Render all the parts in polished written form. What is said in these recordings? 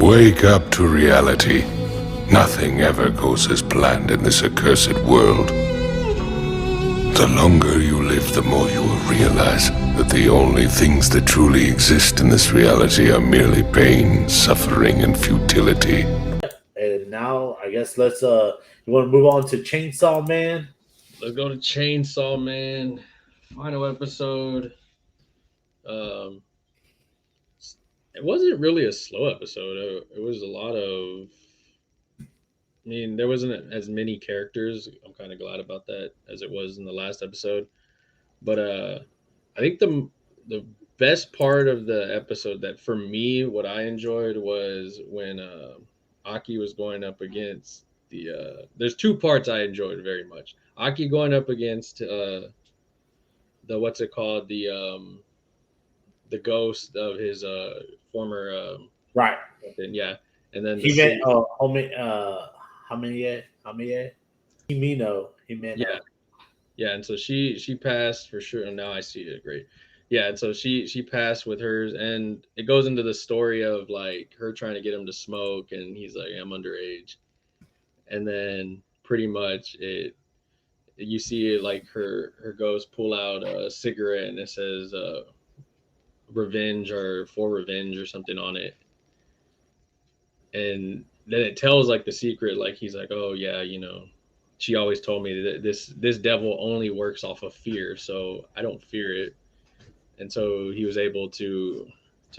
Wake up to reality. Nothing ever goes as planned in this accursed world. The longer you live, the more you will realize that the only things that truly exist in this reality are merely pain, suffering, and futility. And now I guess let's you want to move on to Chainsaw Man? Let's go to Chainsaw Man. Final episode. Um, it wasn't really a slow episode. It was a lot of. I mean, there wasn't as many characters. I'm kind of glad about that as it was in the last episode. But I think the best part of the episode that for me, what I enjoyed was when Aki was going up against the. There's two parts I enjoyed very much. Aki going up against the what's it called the ghost of his former Right. weapon, yeah, and then the He met city, Hamiye Himino yeah, Himeno. yeah, and so she passed for sure, and now I see it great, yeah, and so she passed with hers, and it goes into the story of like her trying to get him to smoke, and he's like, I'm underage, and then pretty much it you see it like her ghost pull out a cigarette and it says revenge or for revenge or something on it, and then it tells like the secret, like he's like, oh yeah, she always told me that this devil only works off of fear, so I don't fear it. And so he was able to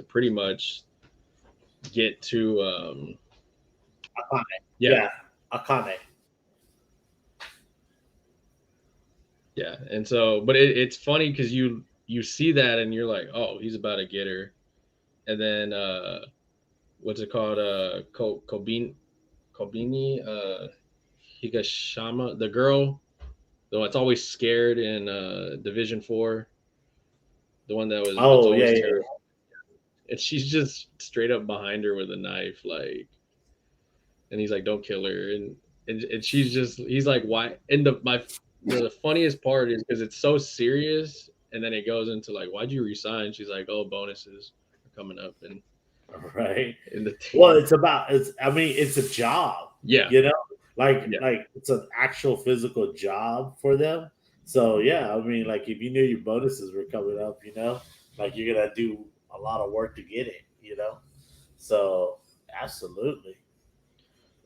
pretty much get to Akane. yeah, Yeah, Akane. yeah. And so but it's funny because you see that and you're like, oh, he's about to get her. And then what's it called, Kobini Higashama, the girl, the one that's always scared in Division 4, the one that's Oh yeah, always yeah, terrified, yeah. and she's just straight up behind her with a knife, like, and he's like, "Don't kill her," and she's just, he's like, "Why?" And the funniest part is because it's so serious, and then it goes into like, "Why'd you resign?" She's like, "Oh, bonuses are coming up," and Right. in the Well, it's. I mean, it's a job. yeah, You know, like yeah, like it's an actual physical job for them. So yeah, I mean, like if you knew your bonuses were coming up, like you're gonna do a lot of work to get it. So absolutely.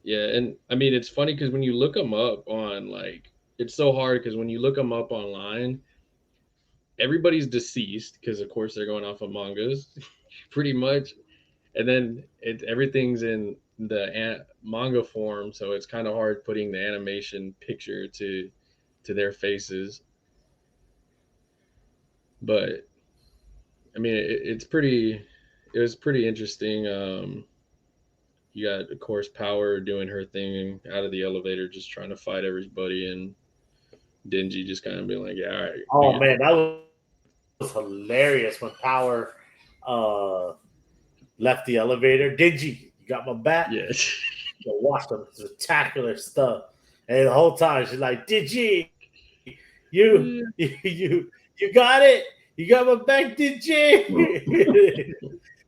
yeah, and I mean it's funny because when you look them up on like, it's so hard because when you look them up online, everybody's deceased because of course they're going off of mangas pretty much, and then everything's in the manga form, so it's kind of hard putting the animation picture to their faces. But I mean it was pretty interesting. You got, of course, Power doing her thing out of the elevator, just trying to fight everybody, and Dingy just kind of being like, yeah, all right, do Oh your man, that was hilarious when Power uh left the elevator. Dingy, you got my back. yeah. Watch some spectacular stuff. And the whole time she's like, "Digi, you got it. You got my back, Digi."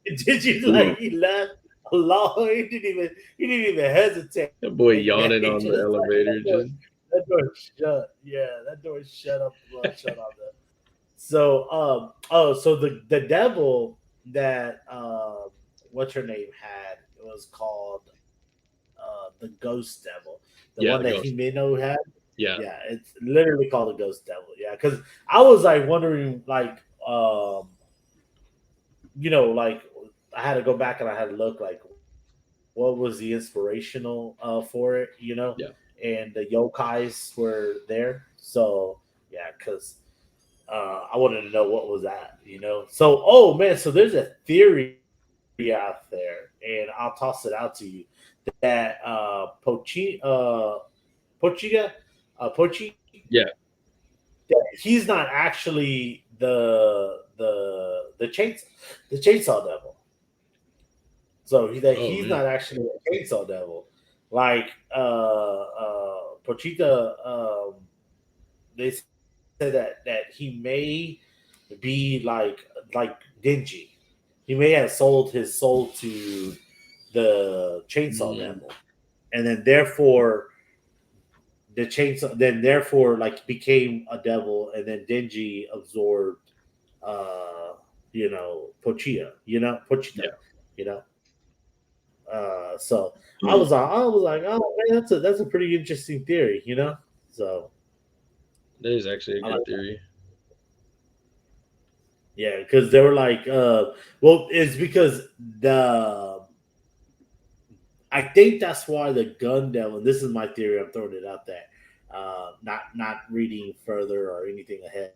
Digi like he left alone. He didn't even hesitate. That boy Man, yawning he on the just like elevator, just that door shut. Yeah, that door shut up. Shut on them. So so the devil that what's her name had, it was called the Ghost Devil, the yeah, one the that ghost, Himeno had. yeah, Yeah, it's literally called the Ghost Devil. Yeah, because I was like wondering, like, like I had to go back and I had to look like what was the inspirational for it, yeah. and the yokais were there. So yeah, because I wanted to know what was that. So oh man, so there's a theory out there, and I'll toss it out to you that Pochiga, Pochi, Yeah. that he's not actually the chainsaw devil. So that Oh he's man. not actually a chainsaw devil. Like Pochita, they said that he may be like dingy. He may have sold his soul to the chainsaw Mm, devil, and then therefore the chainsaw then therefore like became a devil, and then Denji absorbed Pochita, Pochita, yeah, you know. So I was like, oh man, that's a pretty interesting theory. So that is actually a I like good theory. yeah, because they were like, well, it's because I think that's why the gun devil. And this is my theory. I'm throwing it out there, not reading further or anything ahead.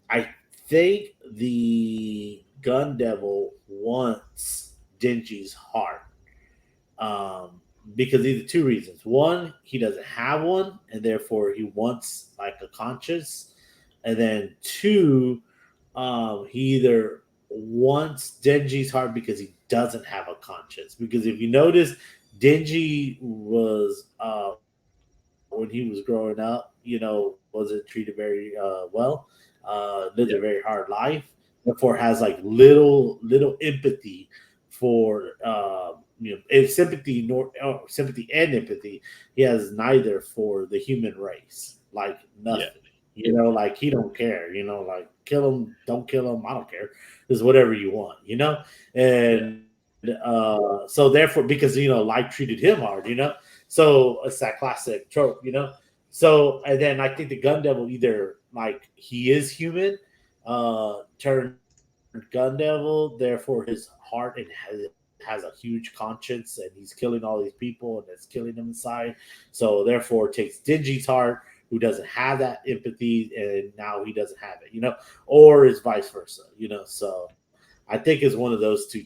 I think the gun devil wants Denji's heart, um, because either two reasons. One, he doesn't have one, and therefore he wants like a conscience. And then two, he either wants Denji's heart because he doesn't have a conscience. Because if you notice, Denji was when he was growing up, wasn't treated very well. Lived a very Yeah, hard life. Therefore, has like little empathy for and sympathy nor sympathy and empathy. He has neither for the human race, like yeah, nothing. Like he don't care. Like kill him, don't kill him. I don't care. It's whatever you want. yeah, And so therefore, because life treated him hard. So it's that classic trope. So and then I think the gun devil either like he is human, turned gun devil, therefore his heart and has a huge conscience and he's killing all these people and it's killing them inside. So therefore takes Dingy's heart, who doesn't have that empathy, and now he doesn't have it. Or is vice versa. So I think it's one of those two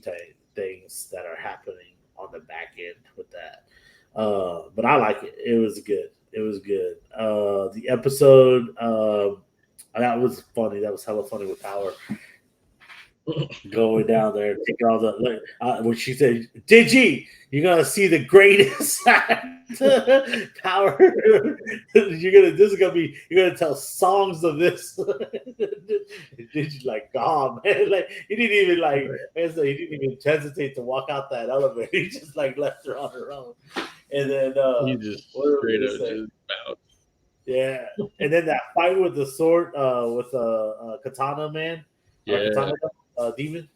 things that are happening on the back end with that. But I like it. It was good. It was good. The episode that was funny. That was hella funny with Power going down there, taking all the when she said, "Digi, you're gonna see the greatest Power. This is gonna be. You're gonna tell songs of this." Digi like, God, man, like he didn't even like. right. Man, so he didn't even hesitate to walk out that elevator. He just like left her on her own. And then He what just were we straight gonna up say? just bowed. Yeah, and then that fight with the sword, with katana man, Yeah, katana demon,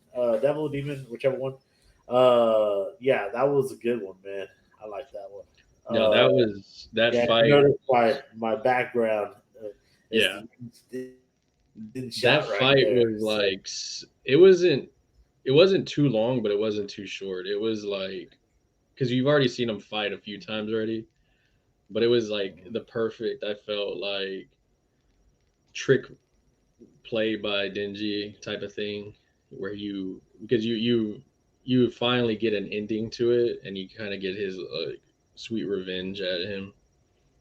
devil demon, whichever one. Yeah, that was a good one, man. I like that one. no, that was that Yeah, you fight. notice my background is Yeah, the didn't shot right that there. fight was So like it wasn't too long, but it wasn't too short. It was like because you've already seen him fight a few times already, but it was like the perfect. I felt like trick play by Dingy type of thing, where you because you finally get an ending to it, and you kind of get his sweet revenge at him.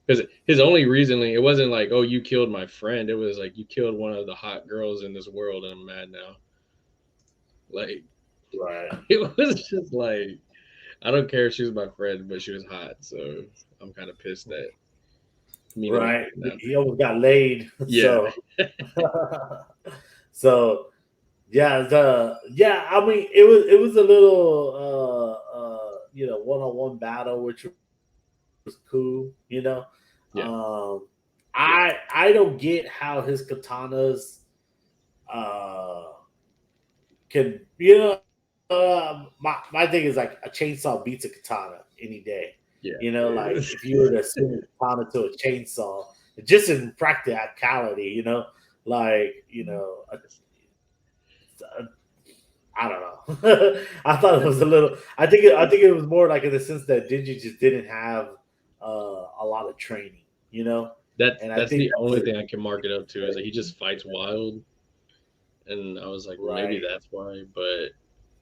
Because his only reasoning, it wasn't like, "Oh, you killed my friend." It was like, "You killed one of the hot girls in this world, and I'm mad now." Like right, it was just like, I don't care if she was my friend, but she was hot, so I'm kind of pissed at meeting up right. with her now. He almost got laid. Yeah, So so I mean it was a little one-on-one battle, which was cool. yeah, I don't get how his katanas uh can my thing is like a chainsaw beats a katana any day. yeah. Like if you were to swing a katana to a chainsaw, just in practicality, like I don't know. I thought it was a little. I think it was more like in the sense that Dingy just didn't have a lot of training, That's and I that's think the that's only a thing I can mark it up to is that he just fights wild, and I was like, well, maybe right, that's why, but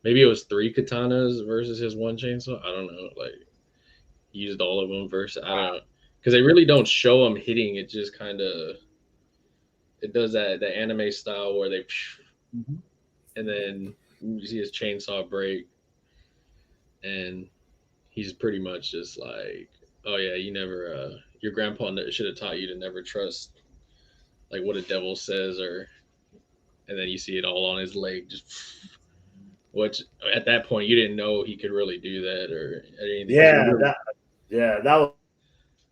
maybe it was three katanas versus his one chainsaw. I don't know. Like he used all of them versus I don't because they really don't show him hitting. It just kind of it does that anime style where they Mhm. and then you see his chainsaw break, and he's pretty much just like, oh yeah, you never your grandpa should have taught you to never trust like what a devil says or and then you see it all on his leg just which at that point you didn't know he could really do that or anything because he Yeah, really that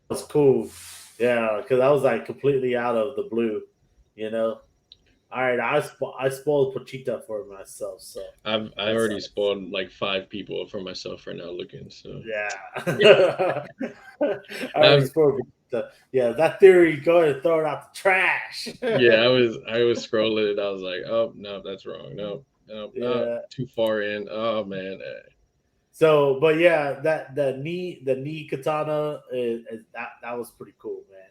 was cool. Yeah, because I was like completely out of the blue, you know. All right, I spoiled Pochita for myself, so I that's already spoiled like 5 people for myself right now looking. So yeah. I already I've spoiled Pochita. Yeah, that theory, go ahead and throw it out the trash. yeah, I was scrolling and I was like, oh no, that's wrong. No, no, no, Yeah. too far in. Oh man, So, but yeah, that the knee katana is that was pretty cool, man.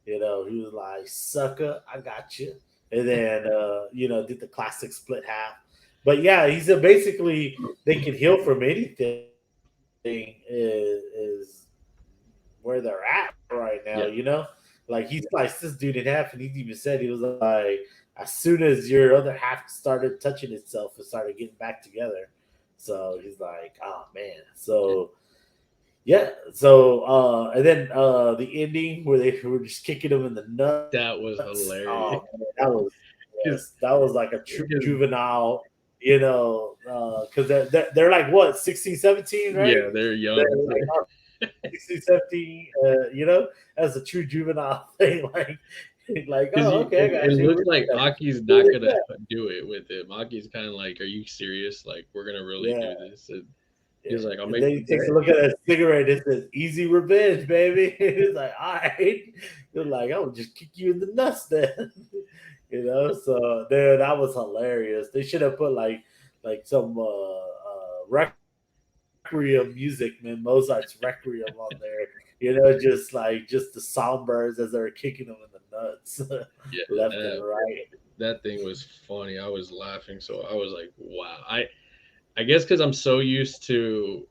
He was like, "Sucker, I got you," and then did the classic split half. But yeah, he said basically they can heal from anything. Is where they're at right now, yeah, Like he sliced this dude in half, and he even said he was like, as soon as your other half started touching itself and started getting back together. So he's like, oh man. So yeah. So and then the ending where they were just kicking him in the nuts. that was Oh man, hilarious. that was like a true 'Cause- juvenile, because they're like what 16, 17, right? yeah, they're They're young. like 16, 17, as a true juvenile thing, like, Because oh, okay, I it got you. looks like Aki's not gonna do it with him. Aki's kind of like, "Are you serious? Like, we're gonna really Yeah, do this?" And yeah. he's like, "I'll And make then you he takes a bet." look at that cigarette. It says "Easy Revenge, baby." He's like, "All right." You're like, "I will just kick you in the nuts, then." So there, that was hilarious. They should have put like some requiem music, man, Mozart's requiem on there. Just the songbirds as they were kicking them in the nuts, Yeah, left and that right. that thing was funny. I was laughing, so I was like, "Wow!" I guess because I'm so used to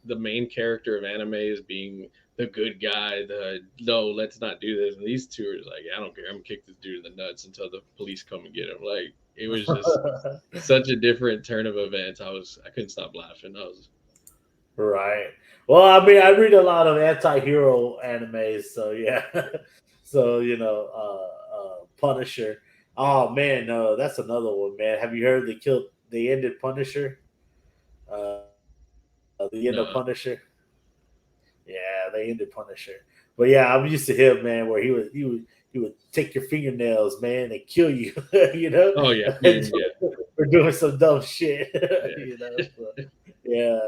the main character of anime as being the good guy, the no, let's not do this. And these two are just like, I don't care. I'm gonna kick this dude in the nuts until the police come and get him. Like it was just such a different turn of events. I couldn't stop laughing. I was Right. Well, I mean, I read a lot of anti-hero animes, so yeah. So Punisher. Oh man, no, that's another one, man. Have you heard they ended Punisher? The end of Punisher. no. Yeah, they ended Punisher. But yeah, I'm used to him, man, where he would take your fingernails, man, and kill you, Oh yeah, yeah, for doing some dumb shit, yeah. So, yeah.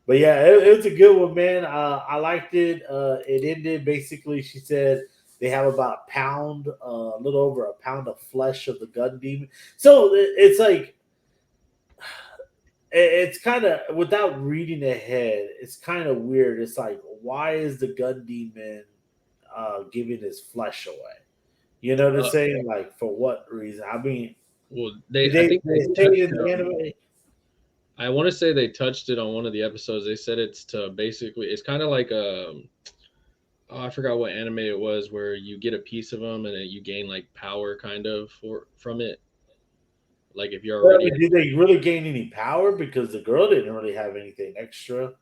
But yeah, it was a good one, man. I liked it. It ended basically. She said they have about a pound, a little over a pound of flesh of the gun demon. So it's like it's kind of without reading ahead. It's kind of weird. It's like why is the gun demon giving his flesh away? You know what I'm Uh, saying? Like for what reason? I mean, well, did I think they they say touched in it the on. anime? I want to say they touched it on one of the episodes. They said it's to basically, it's kind of like oh, I forgot what anime it was where you get a piece of them and then you gain like power kind of from it. Like if you're Well, already did they really gain any power? Because the girl didn't really have anything extra,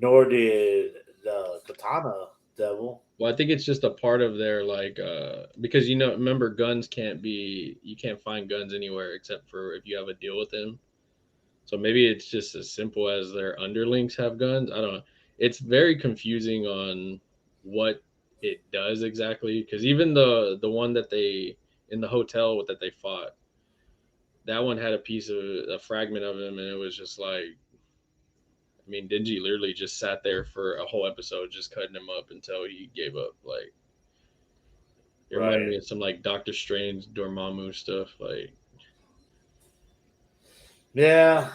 nor did the katana devil. well, I think it's just a part of their like because remember guns can't be you can't find guns anywhere except for if you have a deal with them. So maybe it's just as simple as their underlings have guns. I don't know. It's very confusing on what it does exactly because even the one that they in the hotel that they fought, that one had a fragment of him, and it was just like, I mean, Denji literally just sat there for a whole episode just cutting him up until he gave up. Like it reminded me Right. of some like Doctor Strange Dormammu stuff. Like Yeah.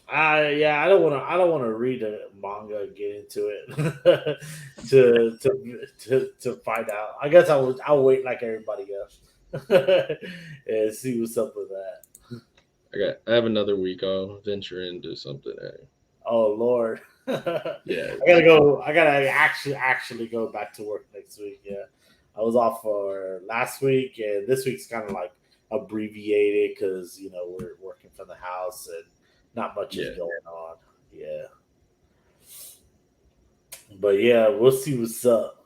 I don't want to read a manga and get into it to find out. I guess I'll wait like everybody else and see what's up with that. I have another week. I'll venture into something. Oh Lord. Yeah, I gotta actually go back to work next week. Yeah. I was off for last week and this week's kind of like abbreviated because we're working from the house and not much is yeah. going on. Yeah. But yeah, we'll see what's up.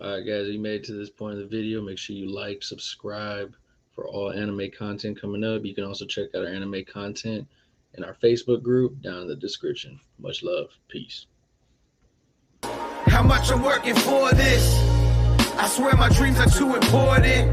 All right, guys, you made it to this point of the video. Make sure you like, subscribe for for all anime content coming up. You can also check out our anime content in our Facebook group down in the description. Much love. Peace. How much I'm working for this? I swear my dreams are too important.